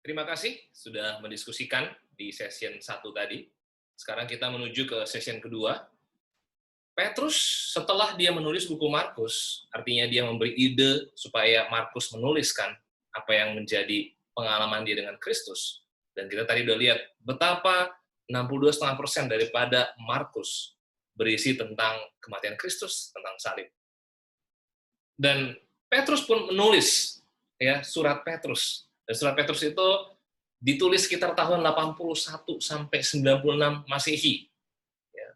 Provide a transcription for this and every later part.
Terima kasih sudah mendiskusikan di session satu tadi. Sekarang kita menuju ke session kedua. Petrus setelah dia menulis buku Markus, artinya dia memberi ide supaya Markus menuliskan apa yang menjadi pengalaman dia dengan Kristus. Dan kita tadi udah lihat betapa 62,5% daripada Markus berisi tentang kematian Kristus, tentang salib. Dan Petrus pun menulis ya surat Petrus. Dan surat Petrus itu ditulis sekitar tahun 81 sampai 96 Masehi. Ya,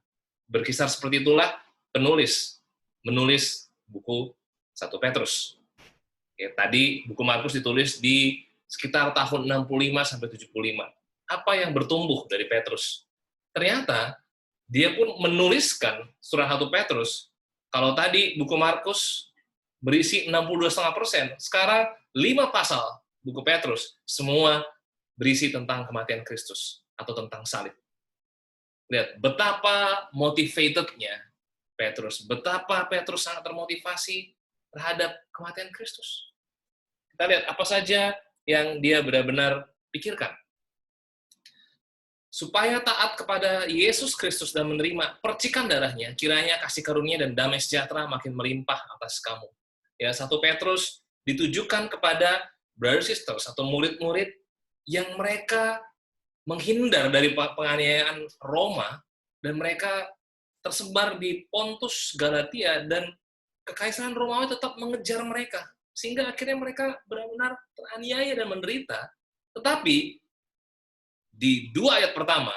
berkisar seperti itulah penulis menulis buku 1 Petrus. Ya, tadi buku Markus ditulis di sekitar tahun 65 sampai 75. Apa yang bertumbuh dari Petrus? Ternyata dia pun menuliskan surat 1 Petrus. Kalau tadi buku Markus berisi 62,5%, sekarang 5 pasal buku Petrus semua berisi tentang kematian Kristus atau tentang salib. Lihat betapa motivated-nya Petrus, betapa Petrus sangat termotivasi terhadap kematian Kristus. Kita lihat apa saja yang dia benar-benar pikirkan. Supaya taat kepada Yesus Kristus dan menerima percikan darahnya, kiranya kasih karunia dan damai sejahtera makin melimpah atas kamu. Ya, 1 Petrus ditujukan kepada brother sisters atau murid-murid yang mereka menghindar dari penganiayaan Roma dan mereka tersebar di Pontus, Galatia, dan kekaisaran Romawi tetap mengejar mereka. Sehingga akhirnya mereka benar-benar teraniaya dan menderita. Tetapi di 2 ayat pertama,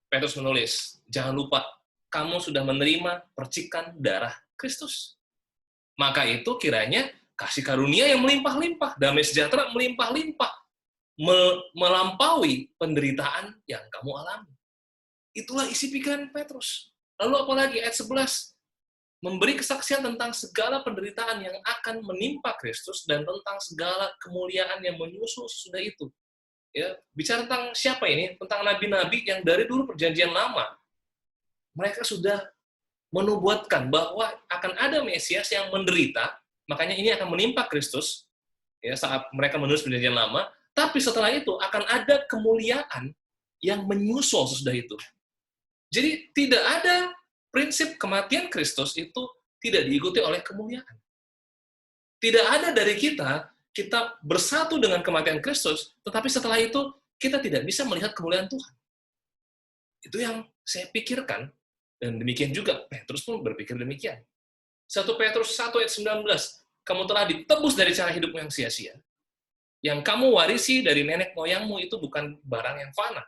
Petrus menulis, jangan lupa, kamu sudah menerima percikan darah Kristus. Maka itu kiranya kasih karunia yang melimpah-limpah, damai sejahtera melimpah-limpah, melampaui penderitaan yang kamu alami. Itulah isi pikiran Petrus. Lalu apalagi ayat 11, memberi kesaksian tentang segala penderitaan yang akan menimpa Kristus dan tentang segala kemuliaan yang menyusul sesudah itu. Ya, bicara tentang siapa ini? Tentang nabi-nabi yang dari dulu perjanjian lama. Mereka sudah menubuatkan bahwa akan ada Mesias yang menderita, makanya ini akan menimpa Kristus ya saat mereka menulis perjanjian lama, tapi setelah itu akan ada kemuliaan yang menyusul sesudah itu. Jadi tidak ada prinsip kematian Kristus itu tidak diikuti oleh kemuliaan. Tidak ada dari kita bersatu dengan kematian Kristus, tetapi setelah itu kita tidak bisa melihat kemuliaan Tuhan. Itu yang saya pikirkan, dan demikian juga Petrus pun berpikir demikian. 1 Petrus 1 ayat 19, kamu telah ditebus dari cara hidup yang sia-sia. Yang kamu warisi dari nenek moyangmu itu bukan barang yang fana,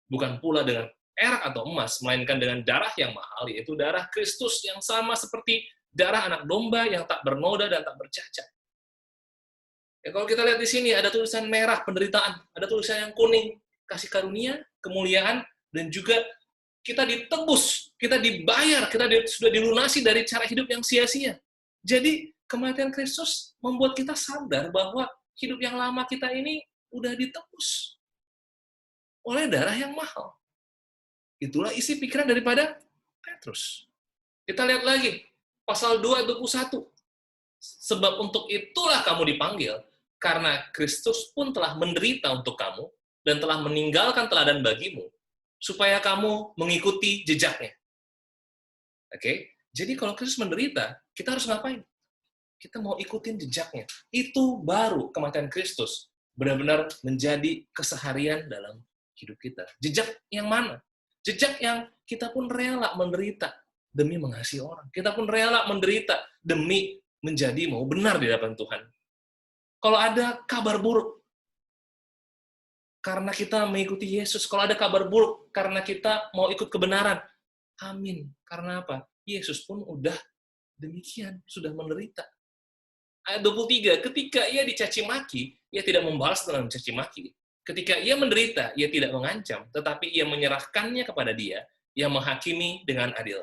bukan pula dengan perak atau emas, melainkan dengan darah yang mahal, yaitu darah Kristus yang sama seperti darah anak domba yang tak bernoda dan tak bercacat. Ya, kalau kita lihat di sini ada tulisan merah penderitaan, ada tulisan yang kuning kasih karunia, kemuliaan, dan juga kita ditebus, kita dibayar, sudah dilunasi dari cara hidup yang sia-sia. Jadi kematian Kristus membuat kita sadar bahwa hidup yang lama kita ini udah ditebus oleh darah yang mahal. Itulah isi pikiran daripada Petrus. Kita lihat lagi, pasal 2 ayat 21. Sebab untuk itulah kamu dipanggil, karena Kristus pun telah menderita untuk kamu, dan telah meninggalkan teladan bagimu, supaya kamu mengikuti jejaknya. Oke? Jadi kalau Kristus menderita, kita harus ngapain? Kita mau ikutin jejaknya. Itu baru kematian Kristus benar-benar menjadi keseharian dalam hidup kita. Jejak yang mana? Jejak yang kita pun rela menderita demi mengasihi orang. Kita pun rela menderita demi menjadi mau benar di hadapan Tuhan. Kalau ada kabar buruk karena kita mengikuti Yesus, kalau ada kabar buruk karena kita mau ikut kebenaran, amin. Karena apa? Yesus pun udah demikian, sudah menderita. Ayat 23, ketika ia dicaci maki, ia tidak membalas dengan mencaci maki. Ketika ia menderita, ia tidak mengancam, tetapi ia menyerahkannya kepada Dia yang menghakimi dengan adil.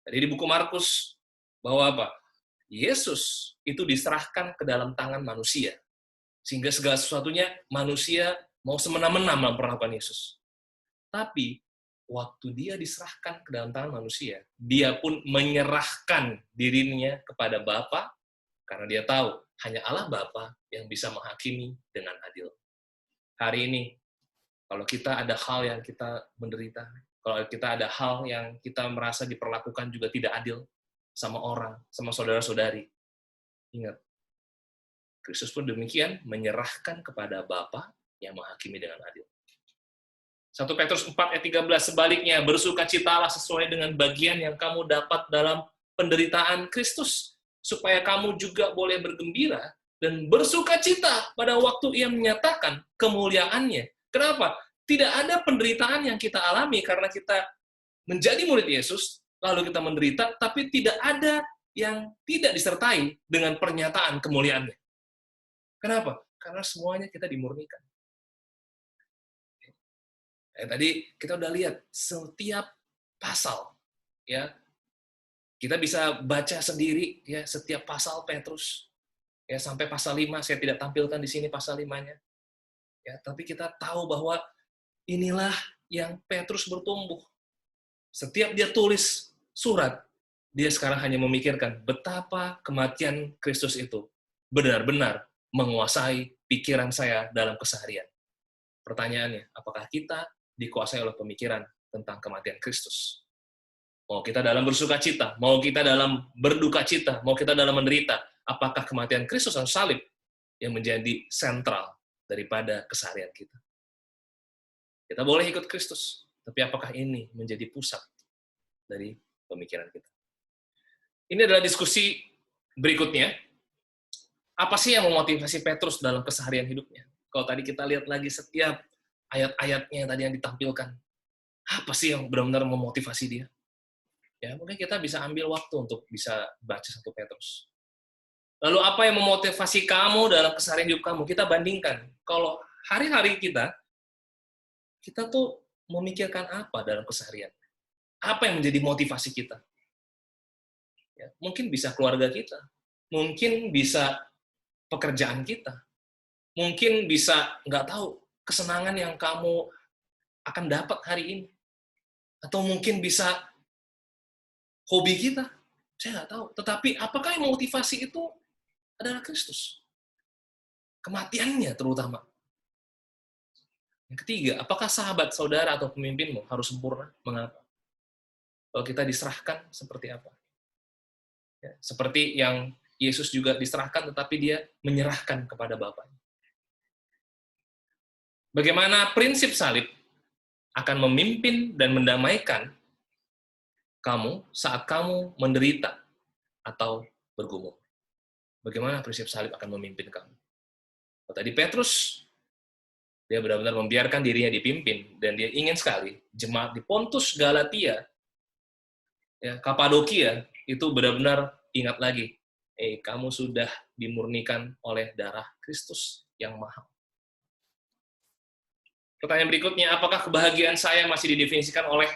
Jadi di buku Markus bahwa apa? Yesus itu diserahkan ke dalam tangan manusia. Sehingga segala sesuatunya manusia mau semena-mena memperlakukan Yesus. Tapi waktu dia diserahkan ke dalam tangan manusia, dia pun menyerahkan dirinya kepada Bapa karena dia tahu hanya Allah Bapa yang bisa menghakimi dengan adil. hari ini, kalau kita ada hal yang kita menderita, kalau kita ada hal yang kita merasa diperlakukan juga tidak adil sama orang, sama saudara-saudari, ingat, Kristus pun demikian menyerahkan kepada Bapa yang menghakimi dengan adil. 1 Petrus 4 ayat 13, sebaliknya, bersukacitalah sesuai dengan bagian yang kamu dapat dalam penderitaan Kristus, supaya kamu juga boleh bergembira dan bersukacita pada waktu Ia menyatakan kemuliaannya. Kenapa? Tidak ada penderitaan yang kita alami karena kita menjadi murid Yesus, lalu kita menderita, tapi tidak ada yang tidak disertai dengan pernyataan kemuliaannya. Kenapa? Karena semuanya kita dimurnikan. Tadi kita udah lihat setiap pasal, ya kita bisa baca sendiri ya setiap pasal Petrus, ya sampai pasal 5 saya tidak tampilkan di sini pasal 5-nya. Ya, tapi kita tahu bahwa inilah yang Petrus bertumbuh. Setiap dia tulis surat, dia sekarang hanya memikirkan betapa kematian Kristus itu benar-benar menguasai pikiran saya dalam keseharian. Pertanyaannya, apakah kita dikuasai oleh pemikiran tentang kematian Kristus? Mau kita dalam bersuka cita, mau kita dalam berduka cita, mau kita dalam menderita, apakah kematian Kristus atau salib yang menjadi sentral daripada keseharian kita? Kita boleh ikut Kristus, tapi apakah ini menjadi pusat dari pemikiran kita? Ini adalah diskusi berikutnya. Apa sih yang memotivasi Petrus dalam keseharian hidupnya? Kalau tadi kita lihat lagi setiap ayat-ayatnya tadi yang ditampilkan, apa sih yang benar-benar memotivasi dia? Ya, mungkin kita bisa ambil waktu untuk bisa baca 1 Petrus. Lalu apa yang memotivasi kamu dalam keseharian hidup kamu? Kita bandingkan. Kalau hari-hari kita tuh memikirkan apa dalam keseharian? Apa yang menjadi motivasi kita? Ya, mungkin bisa keluarga kita, mungkin bisa pekerjaan kita, mungkin bisa, nggak tahu, kesenangan yang kamu akan dapat hari ini. Atau mungkin bisa hobi kita, saya nggak tahu. Tetapi apakah yang motivasi itu adalah Kristus? Kematiannya terutama. Yang ketiga, apakah sahabat, saudara, atau pemimpinmu harus sempurna? Mengapa? Kalau kita diserahkan, seperti apa? Ya, seperti yang Yesus juga diserahkan, tetapi dia menyerahkan kepada Bapa. Bagaimana prinsip salib akan memimpin dan mendamaikan kamu saat kamu menderita atau bergumul. Bagaimana prinsip salib akan memimpin kamu? Kalau tadi Petrus, dia benar-benar membiarkan dirinya dipimpin, dan dia ingin sekali jemaat di Pontus, Galatia, ya, Kapadokia, itu benar-benar ingat lagi, kamu sudah dimurnikan oleh darah Kristus yang mahal. Pertanyaan berikutnya, apakah kebahagiaan saya masih didefinisikan oleh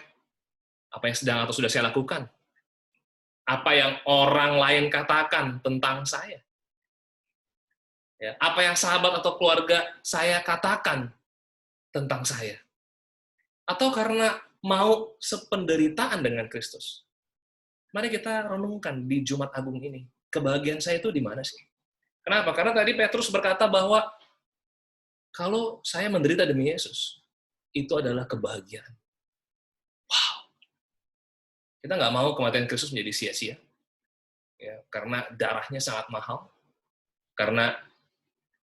apa yang sedang atau sudah saya lakukan? Apa yang orang lain katakan tentang saya? Ya, apa yang sahabat atau keluarga saya katakan tentang saya? Atau karena mau sependeritaan dengan Kristus? Mari kita renungkan di Jumat Agung ini. Kebahagiaan saya itu di mana sih? Kenapa? Karena tadi Petrus berkata bahwa kalau saya menderita demi Yesus, itu adalah kebahagiaan. Wow. Kita nggak mau kematian Kristus menjadi sia-sia. Ya, karena darahnya sangat mahal. Karena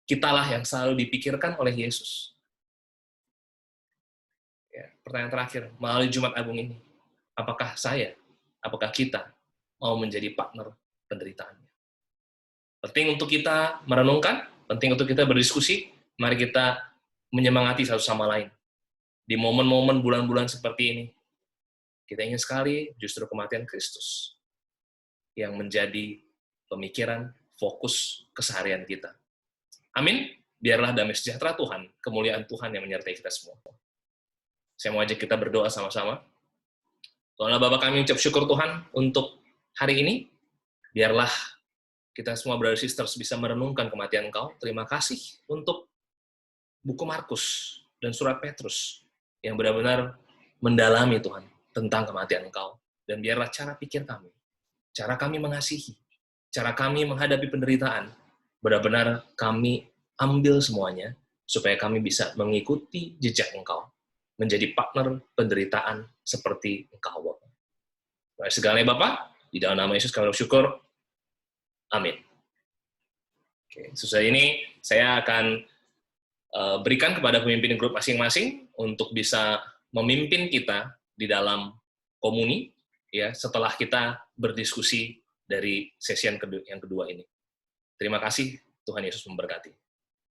kitalah yang selalu dipikirkan oleh Yesus. Ya, pertanyaan terakhir, melalui Jumat Agung ini, apakah kita mau menjadi partner penderitaannya? Penting untuk kita merenungkan, penting untuk kita berdiskusi, mari kita menyemangati satu sama lain. Di momen-momen bulan-bulan seperti ini, kita ingin sekali justru kematian Kristus yang menjadi pemikiran, fokus keseharian kita. Amin. Biarlah damai sejahtera Tuhan, kemuliaan Tuhan yang menyertai kita semua. Saya mau ajak kita berdoa sama-sama. Tuhanlah Bapa, kami ucap syukur Tuhan untuk hari ini. Biarlah kita semua brother sisters bisa merenungkan kematian Engkau. Terima kasih untuk buku Markus dan surat Petrus yang benar-benar mendalami Tuhan tentang kematian Engkau. Dan biarlah cara pikir kami, cara kami mengasihi, cara kami menghadapi penderitaan, benar-benar kami ambil semuanya supaya kami bisa mengikuti jejak Engkau, menjadi partner penderitaan seperti Engkau, Bapa. Segalanya Bapak, di dalam nama Yesus kami bersyukur. Amin. Oke, sesudah ini saya akan berikan kepada pemimpin grup masing-masing untuk bisa memimpin kita di dalam komuni, ya, setelah kita berdiskusi dari sesi yang kedua ini. Terima kasih, Tuhan Yesus memberkati.